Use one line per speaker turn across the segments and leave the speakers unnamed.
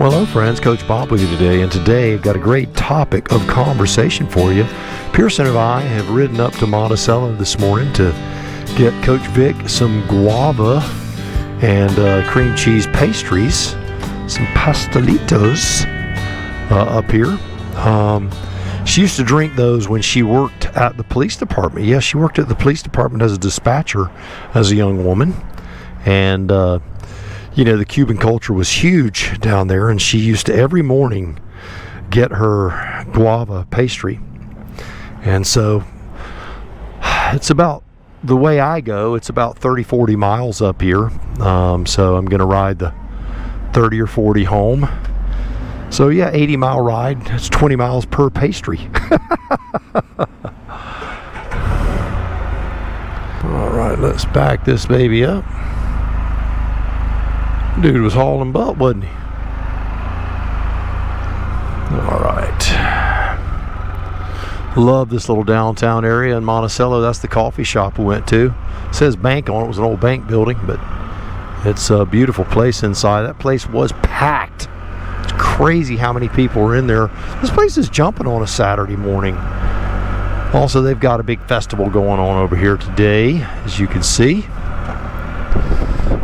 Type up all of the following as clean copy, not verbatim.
Well, hello friends, Coach Bob with you today, and today I've got a great topic of conversation for you. Pearson and I have ridden up to Monticello this morning to get Coach Vic some guava and cream cheese pastries, some pastelitos up here. She used to drink those when she worked at the police department. Yes, she worked at the police department as a dispatcher as a young woman, and you know, the Cuban culture was huge down there, and she used to every morning get her guava pastry. And so it's about, the way I go, it's about 30-40 miles up here. So I'm going to ride the 30 or 40 home. So yeah, 80-mile ride. That's 20 miles per pastry. All right, let's back this baby up. Dude was hauling butt, wasn't he? All right. Love this little downtown area in Monticello. That's the coffee shop we went to. It says bank on it. It was an old bank building, but it's a beautiful place inside. That place was packed. It's crazy how many people were in there. This place is jumping on a Saturday morning. Also, they've got a big festival going on over here today, as you can see.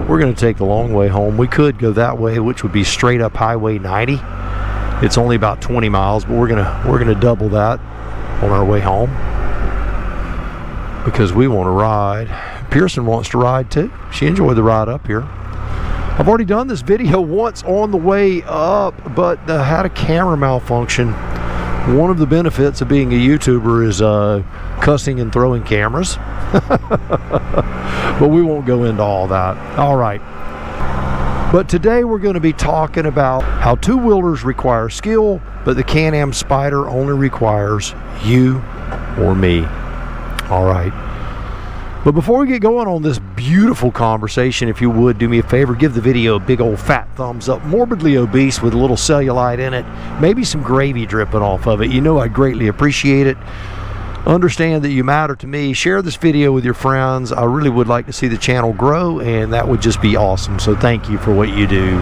We're going to take the long way home. We could go that way, which would be straight up Highway 90. It's only about 20 miles, but we're gonna double that on our way home because we want to ride. Pearson wants to ride too. She enjoyed the ride up here. I've already done this video once on the way up, but had a camera malfunction. One of the benefits of being a YouTuber is cussing and throwing cameras. But we won't go into all that. All right. But today we're going to be talking about how two-wheelers require skill, but the Can-Am Spyder only requires you or me. All right. But before we get going on this beautiful conversation, if you would, do me a favor, give the video a big old fat thumbs up. Morbidly obese with a little cellulite in it, maybe some gravy dripping off of it. You know I greatly appreciate it. Understand that you matter to me. Share this video with your friends. I really would like to see the channel grow, and that would just be awesome. So thank you for what you do.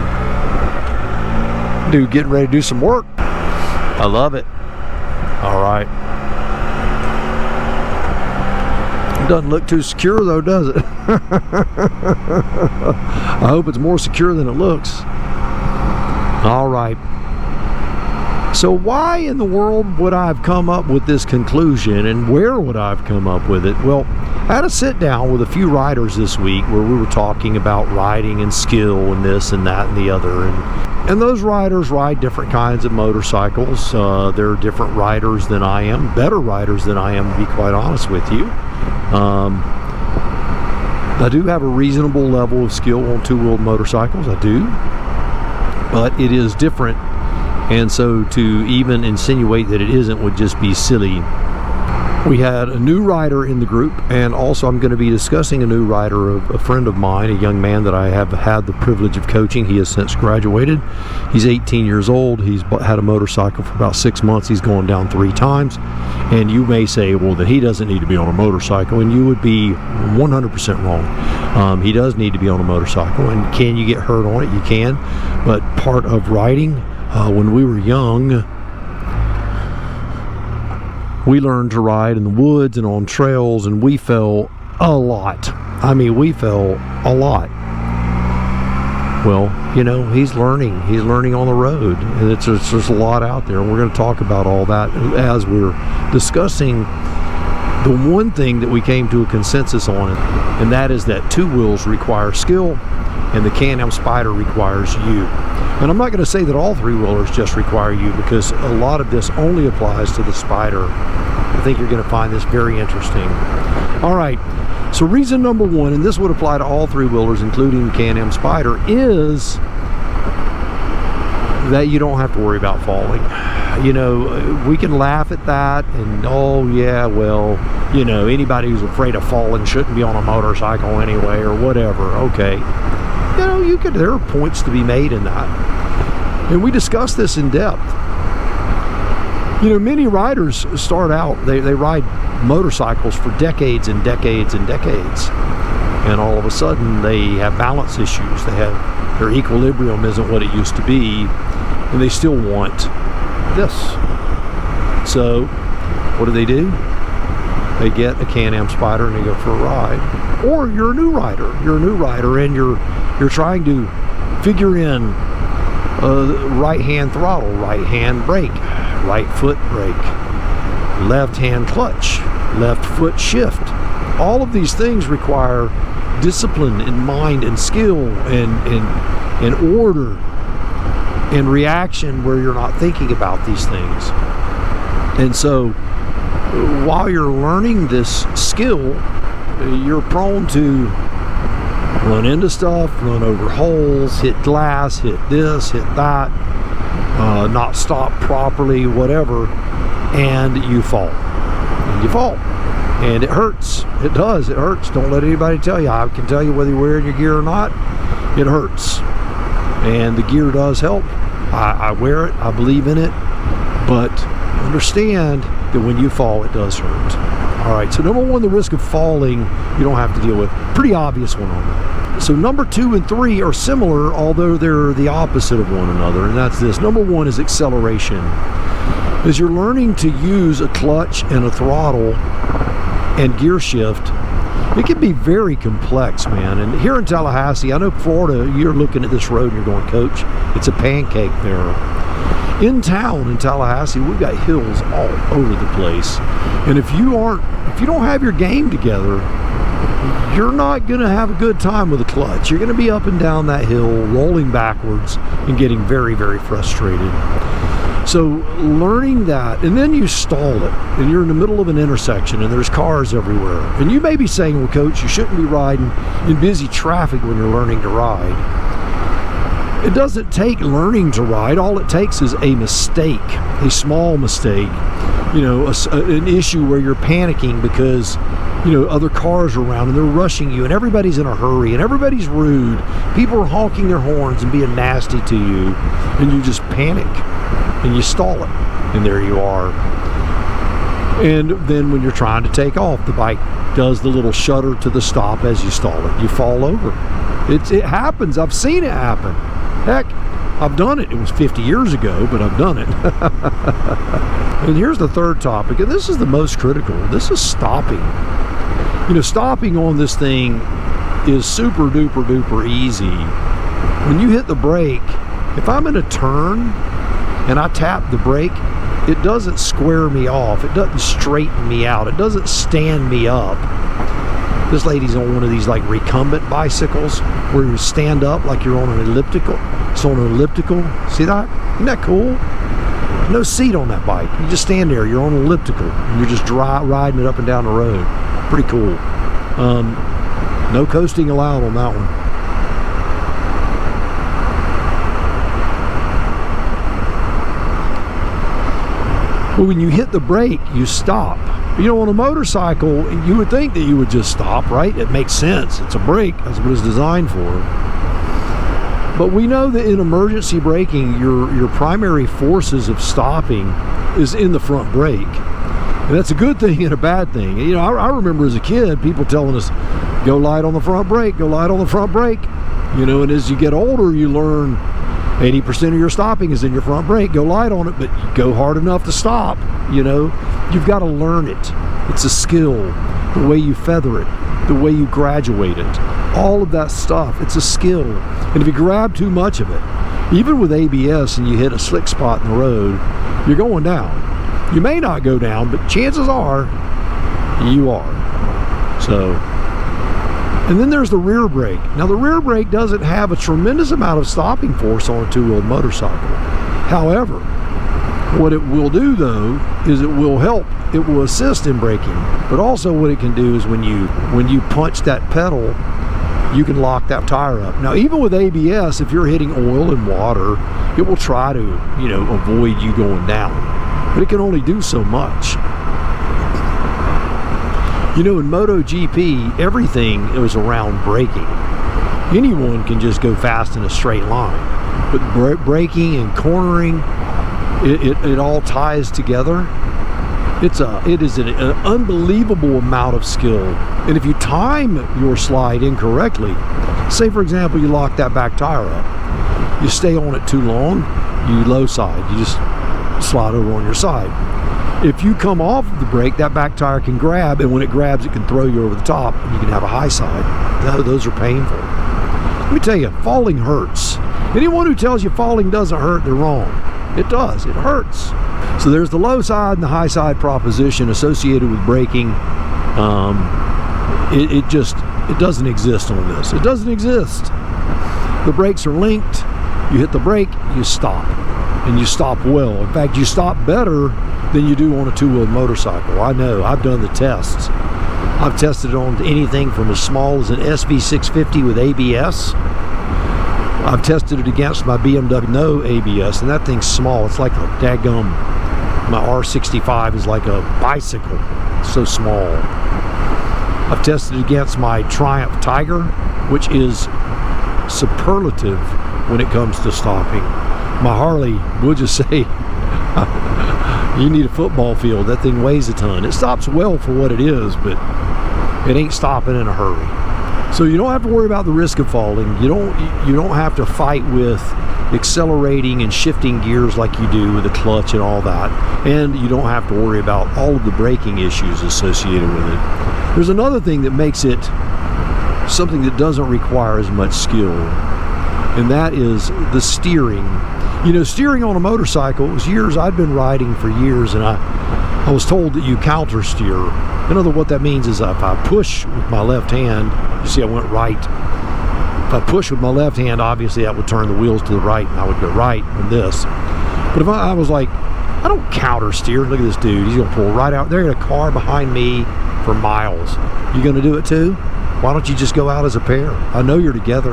Dude, getting ready to do some work. I love it. All right. It doesn't look too secure though, does it? I hope it's more secure than it looks. All right. So why in the world would I have come up with this conclusion, and where would I have come up with it? Well, I had a sit down with a few riders this week where we were talking about riding and skill and this and that and the other. And those riders ride different kinds of motorcycles. They're different riders than I am, better riders than I am, to be quite honest with you. I do have a reasonable level of skill on two-wheeled motorcycles, I do. But it is different. And so to even insinuate that it isn't would just be silly. We had a new rider in the group, and also I'm going to be discussing a new rider, a friend of mine, a young man that I have had the privilege of coaching. He has since graduated. He's 18 years old. He's had a motorcycle for about 6 months. He's gone down 3 times. And you may say, well, that he doesn't need to be on a motorcycle, and you would be 100% wrong. He does need to be on a motorcycle, and can you get hurt on it? You can. But part of riding, when we were young, we learned to ride in the woods and on trails, and we fell a lot. I mean, we fell a lot. Well, you know, he's learning on the road, and it's there's a lot out there, and we're going to talk about all that as we're discussing the one thing that we came to a consensus on, and that is that two wheels require skill, and the Can-Am Spyder requires you. And I'm not going to say that all three-wheelers just require you, because a lot of this only applies to the Spyder. I think you're going to find this very interesting. All right, so reason number one, and this would apply to all three-wheelers, including the Can-Am Spyder, is that you don't have to worry about falling. You know, we can laugh at that, and oh yeah, well, you know, anybody who's afraid of falling shouldn't be on a motorcycle anyway, or whatever. Okay. You know, there are points to be made in that. And we discussed this in depth. You know, many riders start out, they ride motorcycles for decades and decades and decades. And all of a sudden they have balance issues. Their equilibrium isn't what it used to be. and they still want this. So what do? They get a Can-Am Spyder and they go for a ride. Or you're a new rider. And you're trying to figure in right hand throttle, right hand brake, right foot brake, left hand clutch, left foot shift. All of these things require discipline and mind and skill and order and reaction where you're not thinking about these things. And so while you're learning this skill, you're prone to run into stuff, run over holes, hit glass, hit this, hit that, not stop properly, whatever, and you fall. And it hurts. It does. It hurts. Don't let anybody tell you. I can tell you whether you're wearing your gear or not, it hurts. And the gear does help. I wear it. I believe in it. But understand that when you fall, it does hurt. All right, so number one, the risk of falling, you don't have to deal with. Pretty obvious one on that. So number 2 and 3 are similar, although they're the opposite of one another, and that's this. Number 1 is acceleration. As you're learning to use a clutch and a throttle and gear shift, it can be very complex, man. And here in Tallahassee, I know Florida, you're looking at this road and you're going, Coach, it's a pancake there. In town in Tallahassee, we've got hills all over the place. And if you don't have your game together, you're not going to have a good time with a clutch. You're going to be up and down that hill, rolling backwards and getting very, very frustrated. So learning that, and then you stall it, and you're in the middle of an intersection, and there's cars everywhere. And you may be saying, well, Coach, you shouldn't be riding in busy traffic when you're learning to ride. It doesn't take learning to ride. All it takes is a mistake, a small mistake, an issue where you're panicking because, other cars are around and they're rushing you and everybody's in a hurry and everybody's rude. People are honking their horns and being nasty to you, and you just panic and you stall it, and there you are. And then when you're trying to take off, the bike does the little shudder to the stop as you stall it. You fall over. It happens. I've seen it happen. Heck, I've done it. It was 50 years ago, but I've done it. And here's the third topic, and this is the most critical. This is stopping. Stopping on this thing is super duper duper easy. When you hit the brake, if I'm in a turn and I tap the brake, it doesn't square me off. It doesn't straighten me out. It doesn't stand me up. This lady's on one of these like recumbent bicycles where you stand up like you're on an elliptical. It's on an elliptical. See that? Isn't that cool? No seat on that bike. You just stand there. You're on an elliptical. And you're just riding it up and down the road. Pretty cool. No coasting allowed on that one. Well, when you hit the brake, you stop. On a motorcycle, you would think that you would just stop, right? It makes sense. It's a brake. That's what it's designed for. But we know that in emergency braking, your primary forces of stopping is in the front brake. And that's a good thing and a bad thing. I remember as a kid, people telling us, go light on the front brake, go light on the front brake. And as you get older, you learn 80% of your stopping is in your front brake. Go light on it, but you go hard enough to stop. You've got to learn it. It's a skill. The way you feather it, the way you graduate it, all of that stuff, it's a skill. And if you grab too much of it, even with ABS and you hit a slick spot in the road, you're going down. You may not go down, but chances are you are. So, and then there's the rear brake. Now the rear brake doesn't have a tremendous amount of stopping force on a two-wheeled motorcycle. However, what it will do though is it will help. It will assist in braking. But also what it can do is when you punch that pedal, you can lock that tire up. Now even with ABS, if you're hitting oil and water, it will try to, avoid you going down. But it can only do so much. In MotoGP, everything is around braking. Anyone can just go fast in a straight line. But braking and cornering, it all ties together. It is an unbelievable amount of skill. And if you time your slide incorrectly, say for example you lock that back tire up, you stay on it too long, you low side. You just slide over on your side. If you come off of the brake, that back tire can grab, and when it grabs, it can throw you over the top, and you can have a high side. No, those are painful. Let me tell you, falling hurts. Anyone who tells you falling doesn't hurt, they're wrong. It does. It hurts. So there's the low side and the high side proposition associated with braking. It doesn't exist on this. It doesn't exist. The brakes are linked. You hit the brake, you stop. And you stop well. In fact, you stop better than you do on a two-wheeled motorcycle. I know. I've done the tests. I've tested it on anything from as small as an SV650 with ABS. I've tested it against my BMW no ABS, and that thing's small. It's like a daggum. My R65 is like a bicycle. It's so small. I've tested it against my Triumph Tiger, which is superlative when it comes to stopping. My Harley, we'll just say, you need a football field. That thing weighs a ton. It stops well for what it is, but it ain't stopping in a hurry. So you don't have to worry about the risk of falling. You don't have to fight with accelerating and shifting gears like you do with the clutch and all that. And you don't have to worry about all of the braking issues associated with it. There's another thing that makes it something that doesn't require as much skill, and that is the steering. You know, steering on a motorcycle, it was years, I'd been riding for years, and I was told that you counter steer. In other words, what that means is if I push with my left hand, you see I went right. If I push with my left hand, obviously that would turn the wheels to the right, and I would go right on this. But if I was like, I don't counter steer. Look at this dude, he's gonna pull right out. There in a car behind me for miles. You gonna do it too? Why don't you just go out as a pair? I know you're together.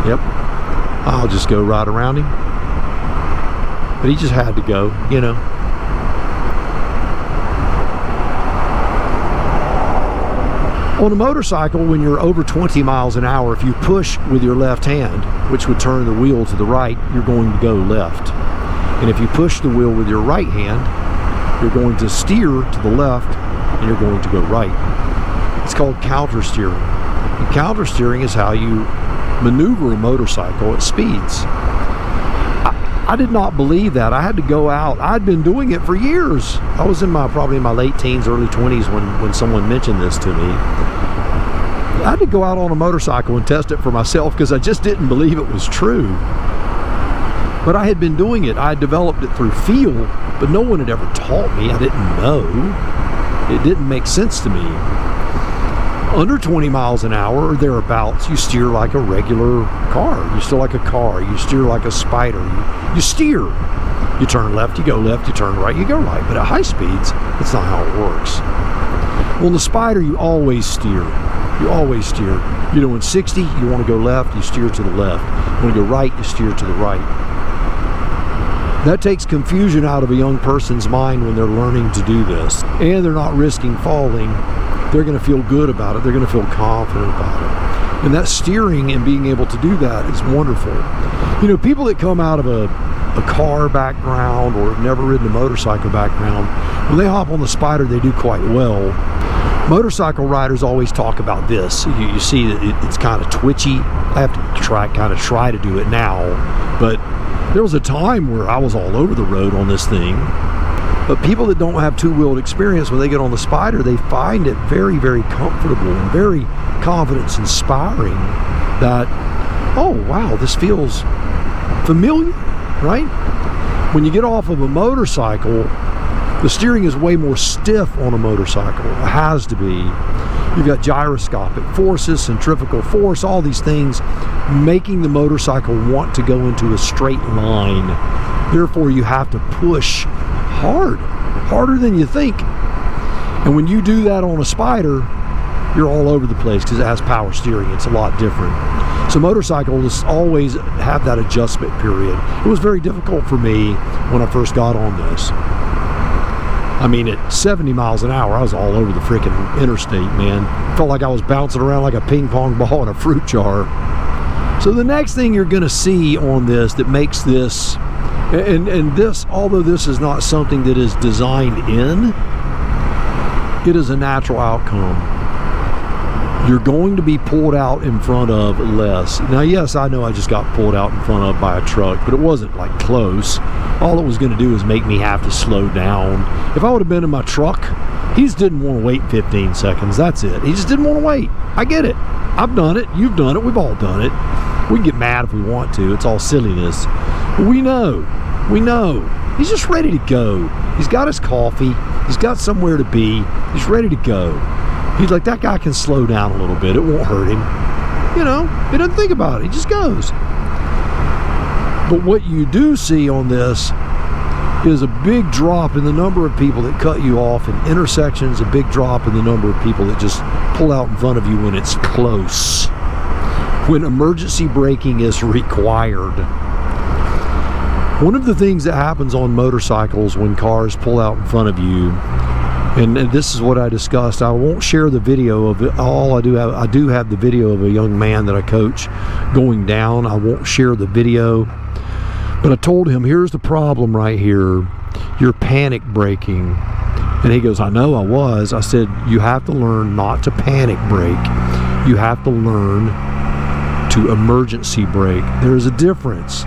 Yep. I'll just go right around him. But he just had to go, you know. On a motorcycle, when you're over 20 miles an hour, if you push with your left hand, which would turn the wheel to the right, you're going to go left. And if you push the wheel with your right hand, you're going to steer to the left, and you're going to go right. It's called counter steering. And counter steering is how you maneuver a motorcycle at speeds. I did not believe that. I had to go out. I'd been doing it for years. I was probably in my late teens, early 20s when someone mentioned this to me. I had to go out on a motorcycle and test it for myself because I just didn't believe it was true. But I had been doing it. I had developed it through feel, but no one had ever taught me. I didn't know. It didn't make sense to me. Under 20 miles an hour or thereabouts, you steer like a regular car. You steer like a car. You steer like a Spyder. You steer. You turn left, you go left. You turn right, you go right. But at high speeds, that's not how it works. Well, in the Spyder, you always steer. You always steer. You know, in 60, you want to go left, you steer to the left. You want to go right, you steer to the right. That takes confusion out of a young person's mind when they're learning to do this. And they're not risking falling. They're going to feel good about it. They're going to feel confident about it. And that steering and being able to do that is wonderful. You know, people that come out of a car background or have never ridden a motorcycle background, when they hop on the Spyder, they do quite well. Motorcycle riders always talk about this. You see that it's kind of twitchy. I have to try to do it now. But there was a time where I was all over the road on this thing. But people that don't have two-wheeled experience, when they get on the Spyder, they find it very, very comfortable and very confidence-inspiring that, oh, wow, this feels familiar, right? When you get off of a motorcycle, the steering is way more stiff on a motorcycle. It has to be. You've got gyroscopic forces, centrifugal force, all these things making the motorcycle want to go into a straight line. Therefore, you have to push harder than you think. And when you do that on a Spyder, you're all over the place because it has power steering. It's a lot different. So motorcycles always have that adjustment period. It was very difficult for me when I first got on this. I mean, at 70 miles an hour, I was all over the freaking interstate, man. Felt like I was bouncing around like a ping pong ball in a fruit jar. So the next thing you're going to see on this that makes this, and this, although this is not something that is designed in, it is a natural outcome. you're going to be pulled out in front of less. Now, yes, I know I just got pulled out in front of by a truck, but it wasn't like close. All it was going to do is make me have to slow down. If I would have been in my truck, he just didn't want to wait 15 seconds. That's it. He just didn't want to wait. I get it. I've done it. You've done it. We've all done it. We can get mad if we want to. It's all silliness. But we know. We know. He's just ready to go. He's got his coffee. He's got somewhere to be. He's ready to go. He's like, that guy can slow down a little bit. It won't hurt him. You know, he doesn't think about it. He just goes. But what you do see on this is a big drop in the number of people that cut you off in intersections, a big drop in the number of people that just pull out in front of you when it's close, when emergency braking is required. One of the things that happens on motorcycles when cars pull out in front of you, and this is what I discussed. I won't share the video of it. I do have the video of a young man that I coach going down. I won't share the video. But I told him, here's the problem right here. You're panic braking. And he goes, I know I was. I said, you have to learn not to panic brake. You have to learn to emergency brake. There's a difference.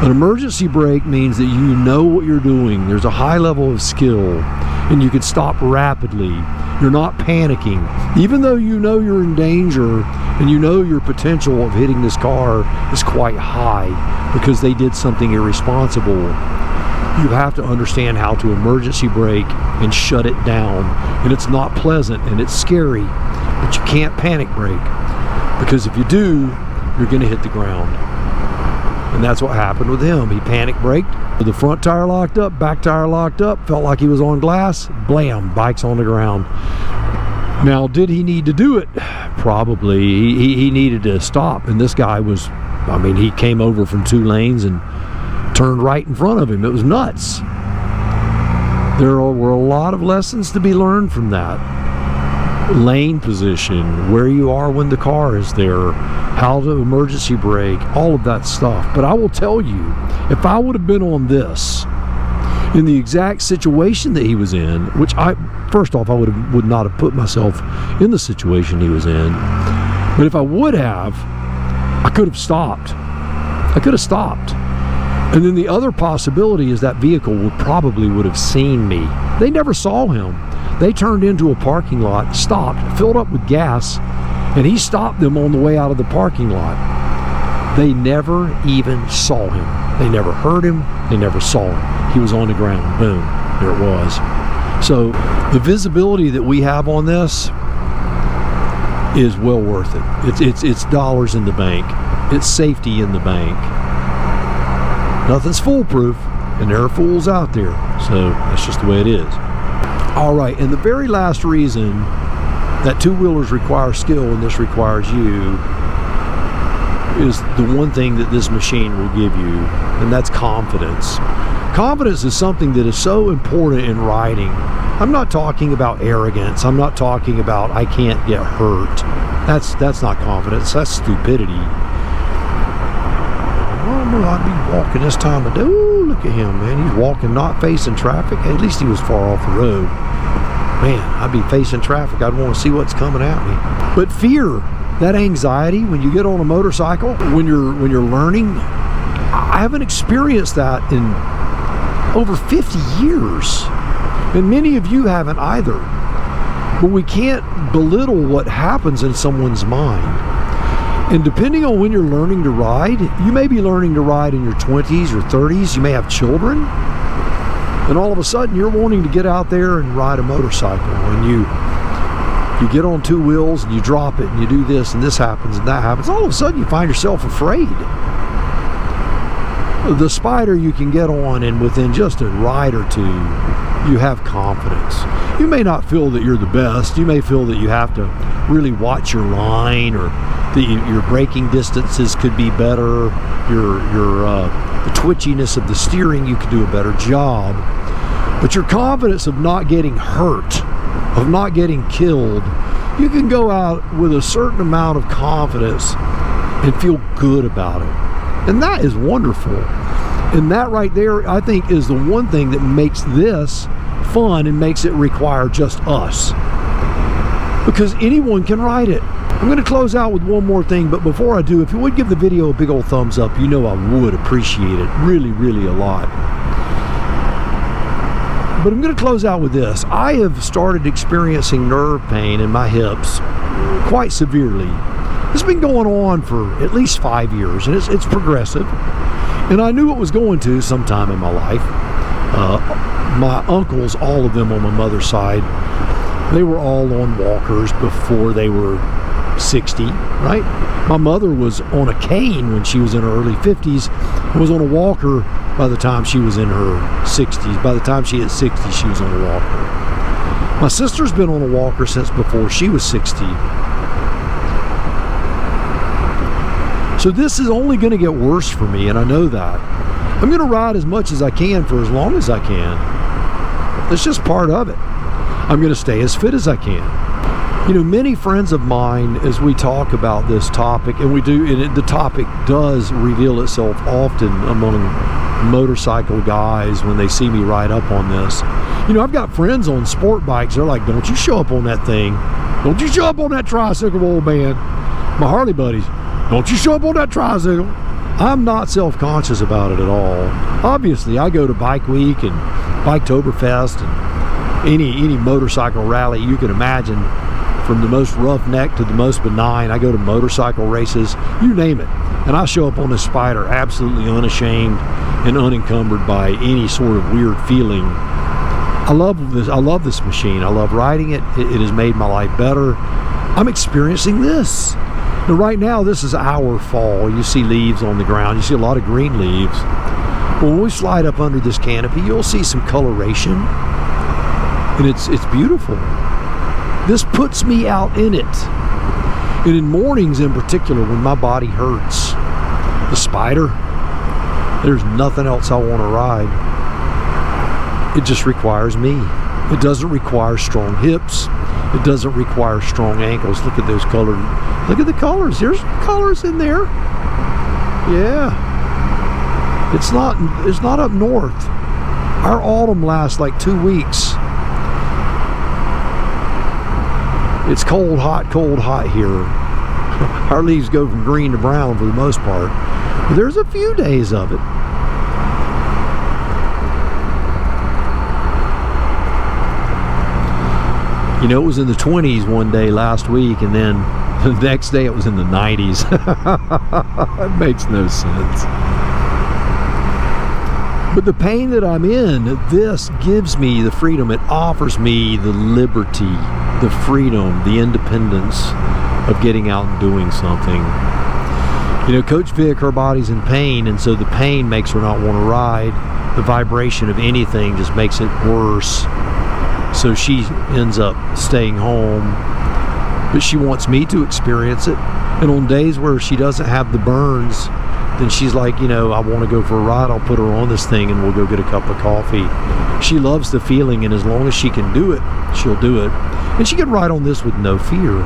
An emergency brake means that you know what you're doing. There's a high level of skill, and you can stop rapidly. You're not panicking. Even though you know you're in danger and you know your potential of hitting this car is quite high because they did something irresponsible, you have to understand how to emergency brake and shut it down. And it's not pleasant and it's scary, but you can't panic brake, because if you do, you're going to hit the ground. And that's what happened with him. He panic braked, the front tire locked up, back tire locked up, felt like he was on glass, blam, bike's on the ground. Now, did he need to do it? Probably. He needed to stop, and this guy was, I mean, he came over from 2 lanes and turned right in front of him. It was nuts. There were a lot of lessons to be learned from that. Lane position, where you are when the car is there, how to emergency brake, all of that stuff. But I will tell you, if I would have been on this in the exact situation that he was in, which first off, I would not have put myself in the situation he was in, but if I would have, I could have stopped. I could have stopped. And then the other possibility is that vehicle would have seen me. They never saw him. They turned into a parking lot, stopped, filled up with gas, and he stopped them on the way out of the parking lot. They never even saw him. They never heard him. They never saw him. He was on the ground. Boom. There it was. So the visibility that we have on this is well worth it. It's dollars in the bank. It's safety in the bank. Nothing's foolproof, and there are fools out there. So that's just the way it is. All right, and the very last reason that two-wheelers require skill and this requires you is the one thing that this machine will give you, and that's confidence. Confidence is something that is so important in riding. I'm not talking about arrogance. I'm not talking about I can't get hurt. That's not confidence. That's stupidity. Oh, I'd be walking this time of day. Ooh, look at him, man. He's walking, not facing traffic. At least he was far off the road. Man, I'd be facing traffic. I'd want to see what's coming at me. But fear, that anxiety when you get on a motorcycle, when you're learning, I haven't experienced that in over 50 years. And many of you haven't either. But we can't belittle what happens in someone's mind. And depending on when you're learning to ride, you may be learning to ride in your 20s or 30s. You may have children. And all of a sudden, you're wanting to get out there and ride a motorcycle. And you get on two wheels and you drop it and you do this and this happens and that happens. All of a sudden, you find yourself afraid. The Spyder you can get on, and within just a ride or two, you have confidence. You may not feel that you're the best. You may feel that you have to really watch your line, or your braking distances could be better. The twitchiness of the steering, you could do a better job. But your confidence of not getting hurt, of not getting killed, you can go out with a certain amount of confidence and feel good about it. And that is wonderful. And that right there, I think, is the one thing that makes this fun and makes it require just us. Because anyone can ride it. I'm going to close out with one more thing, but before I do, if you would give the video a big old thumbs up, you know I would appreciate it really, really a lot. But I'm going to close out with this. I have started experiencing nerve pain in my hips quite severely. It's been going on for at least 5 years, and it's progressive. And I knew it was going to sometime in my life. My uncles, all of them on my mother's side, they were all on walkers before they were 60, right? My mother was on a cane when she was in her early 50s, and was on a walker by the time she was in her 60s. By the time she hit 60, she was on a walker. My sister's been on a walker since before she was 60. So this is only going to get worse for me, and I know that. I'm going to ride as much as I can for as long as I can. That's just part of it. I'm going to stay as fit as I can. You know, many friends of mine, as we talk about this topic, and we do, and the topic does reveal itself often among motorcycle guys when they see me ride up on this. You know, I've got friends on sport bikes. They're like, don't you show up on that thing. Don't you show up on that tricycle, old man. My Harley buddies, don't you show up on that tricycle. I'm not self-conscious about it at all. Obviously, I go to Bike Week and Biketoberfest and any motorcycle rally you can imagine, from the most roughneck to the most benign. I go to motorcycle races, you name it, and I show up on this Spyder absolutely unashamed and unencumbered by any sort of weird feeling. I love this machine. I love riding it. It has made my life better. I'm experiencing this. Now, right now, this is our fall. You see leaves on the ground. You see a lot of green leaves. But when we slide up under this canopy, you'll see some coloration, and it's beautiful. This puts me out in it. And in mornings in particular, when my body hurts, the Spyder, there's nothing else I want to ride. It just requires me. It doesn't require strong hips. It doesn't require strong ankles. Look at those colors. Look at the colors. There's colors in there. Yeah. It's not up north. Our autumn lasts like 2 weeks. It's cold, hot here. Our leaves go from green to brown for the most part. But there's a few days of it. You know, it was in the 20s one day last week, and then the next day it was in the 90s. That makes no sense. But the pain that I'm in, this gives me the freedom. It offers me the liberty, the freedom, the independence of getting out and doing something. You know, Coach Vic, her body's in pain, and so the pain makes her not want to ride. The vibration of anything just makes it worse. So she ends up staying home, but she wants me to experience it. And on days where she doesn't have the burns, then she's like, you know, I want to go for a ride. I'll put her on this thing and we'll go get a cup of coffee. She loves the feeling, and as long as she can do it, she'll do it. And she can ride on this with no fear.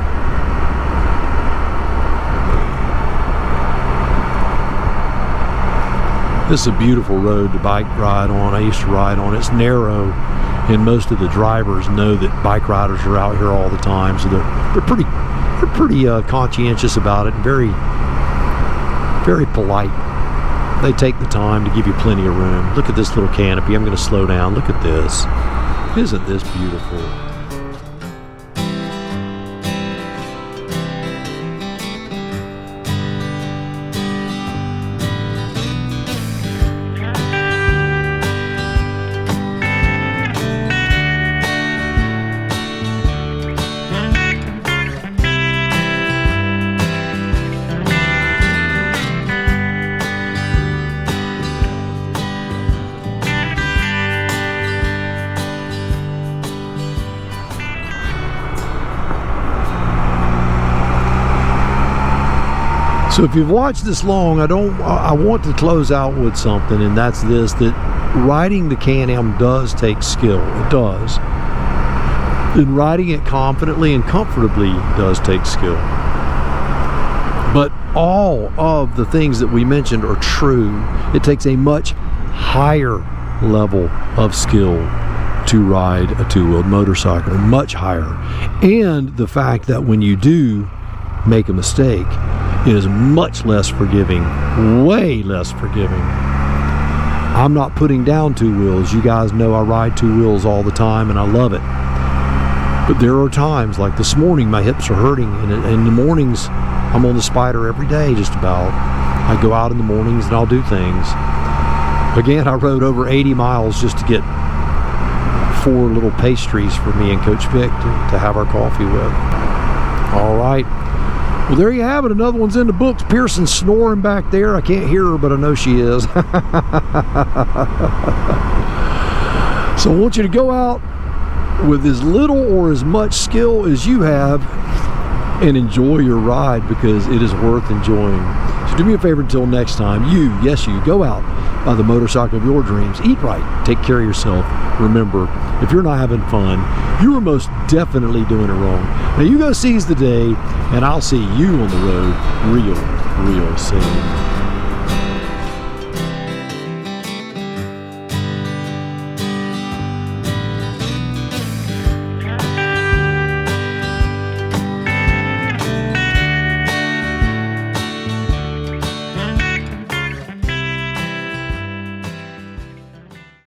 This is a beautiful road to bike ride on. I used to ride on. It's narrow, and most of the drivers know that bike riders are out here all the time, so they're pretty conscientious about it, and very, very polite. They take the time to give you plenty of room. Look at this little canopy. I'm going to slow down. Look at this. Isn't this beautiful? So if you've watched this long, I want to close out with something, and that's this, that riding the Can-Am does take skill. It does. And riding it confidently and comfortably does take skill. But all of the things that we mentioned are true. It takes a much higher level of skill to ride a two-wheeled motorcycle, much higher. And the fact that when you do, make a mistake, it is much less forgiving, way less forgiving. I'm not putting down two wheels. You guys know I ride two wheels all the time and I love it. But there are times, like this morning, my hips are hurting, and in the mornings, I'm on the Spyder every day just about. I go out in the mornings and I'll do things. Again, I rode over 80 miles just to get 4 little pastries for me and Coach Vic to have our coffee with. All right. Well, there you have it. Another one's in the books. Pearson's snoring back there. I can't hear her, but I know she is. So I want you to go out with as little or as much skill as you have and enjoy your ride, because it is worth enjoying. So do me a favor until next time. Yes you, go out by the motorcycle of your dreams. Eat right. Take care of yourself. Remember, if you're not having fun, you are most definitely doing it wrong. Now you go seize the day, and I'll see you on the road real soon.